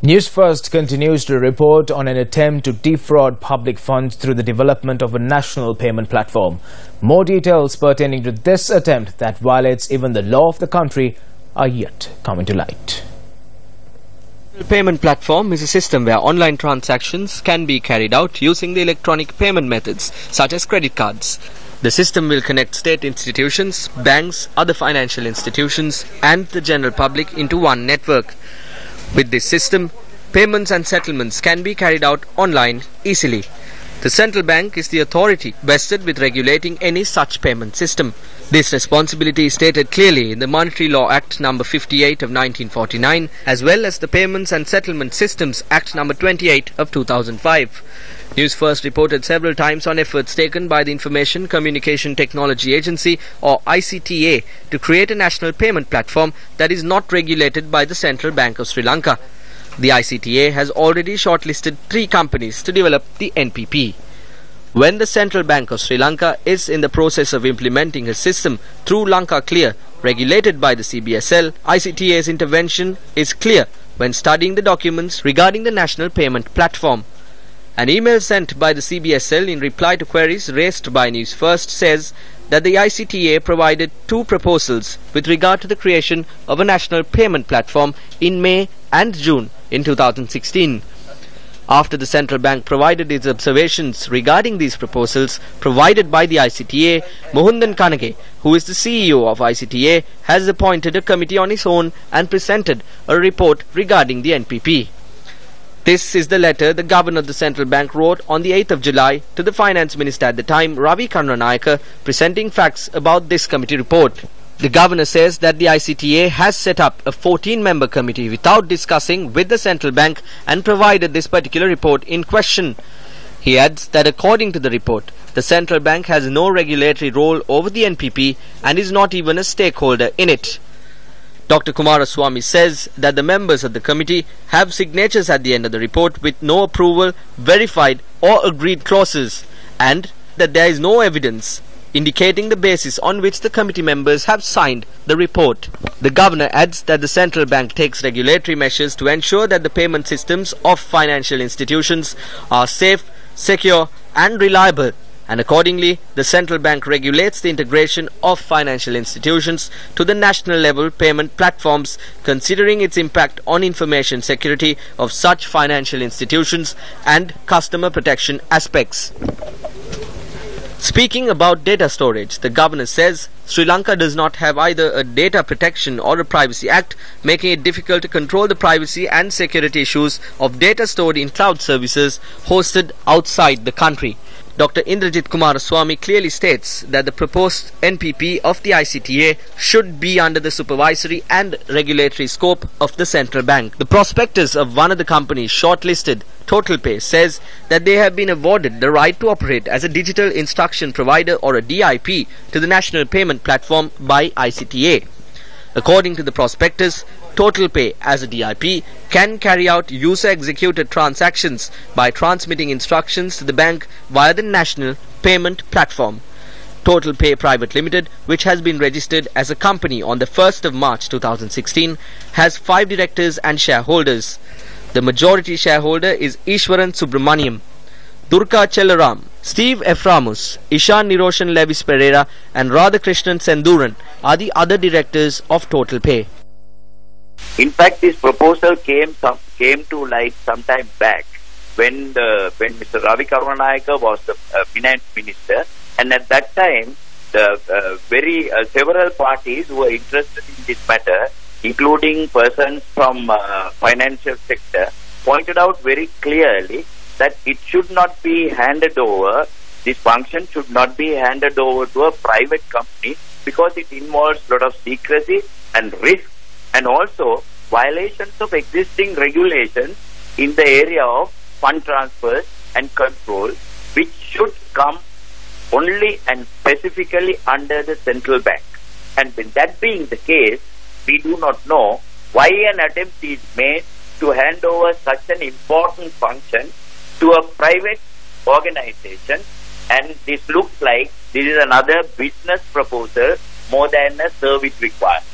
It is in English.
Newsfirst continues to report on an attempt to defraud public funds through the development of a national payment platform. More details pertaining to this attempt that violates even the law of the country are yet coming to light. The payment platform is a system where online transactions can be carried out using the electronic payment methods such as credit cards. The system will connect state institutions, banks, other financial institutions and the general public into one network. With this system, payments and settlements can be carried out online easily. The central bank is the authority vested with regulating any such payment system. This responsibility is stated clearly in the Monetary Law Act No. 58 of 1949 as well as the Payments and Settlement Systems Act No. 28 of 2005. Newsfirst reported several times on efforts taken by the Information Communication Technology Agency or ICTA to create a national payment platform that is not regulated by the Central Bank of Sri Lanka. The ICTA has already shortlisted 3 companies to develop the NPP. When the Central Bank of Sri Lanka is in the process of implementing a system through Lanka Clear, regulated by the CBSL, ICTA's intervention is clear when studying the documents regarding the national payment platform. An email sent by the CBSL in reply to queries raised by Newsfirst says that the ICTA provided 2 proposals with regard to the creation of a national payment platform in May and June in 2016. After the central bank provided its observations regarding these proposals provided by the ICTA, Mohundan Kanage, who is the CEO of ICTA, has appointed a committee on his own and presented a report regarding the NPP. This is the letter the Governor of the Central Bank wrote on the 8th of July to the Finance Minister at the time, Ravi Karunanika, presenting facts about this committee report. The Governor says that the ICTA has set up a 14-member committee without discussing with the Central Bank and provided this particular report in question. He adds that according to the report, the Central Bank has no regulatory role over the NPP and is not even a stakeholder in it. Dr. Kumaraswamy says that the members of the committee have signatures at the end of the report with no approval, verified or agreed clauses, and that there is no evidence indicating the basis on which the committee members have signed the report. The Governor adds that the Central Bank takes regulatory measures to ensure that the payment systems of financial institutions are safe, secure and reliable, and accordingly the Central Bank regulates the integration of financial institutions to the national level payment platforms, considering its impact on information security of such financial institutions and customer protection aspects. Speaking about data storage, the Governor says Sri Lanka does not have either a data protection or a privacy act, making it difficult to control the privacy and security issues of data stored in cloud services hosted outside the country. Dr. Indrajit Kumaraswamy clearly states that the proposed NPP of the ICTA should be under the supervisory and regulatory scope of the Central Bank. The prospectus of one of the companies shortlisted, TotalPay, says that they have been awarded the right to operate as a digital instruction provider or a DIP to the national payment platform by ICTA. According to the prospectus, TotalPay as a DIP can carry out user-executed transactions by transmitting instructions to the bank via the national payment platform. TotalPay Private Limited, which has been registered as a company on the 1st of March 2016, has 5 directors and shareholders. The majority shareholder is Ishwaran Subramaniam, Durga Chellaram, Steve Ephramus, Ishan Niroshan Levis Pereira and Radhakrishnan Senduran are the other directors of TotalPay. In fact, this proposal came to light some time back when Mr. Ravi Karunanika was the finance minister, and at that time the several parties who were interested in this matter, including persons from financial sector, pointed out very clearly that it should not be handed over, this function should not be handed over to a private company because it involves a lot of secrecy and risk and also violations of existing regulations in the area of fund transfers and control, which should come only and specifically under the central bank. And with that being the case, we do not know why an attempt is made to hand over such an important function to a private organization, and this looks like this is another business proposal more than a service requirement.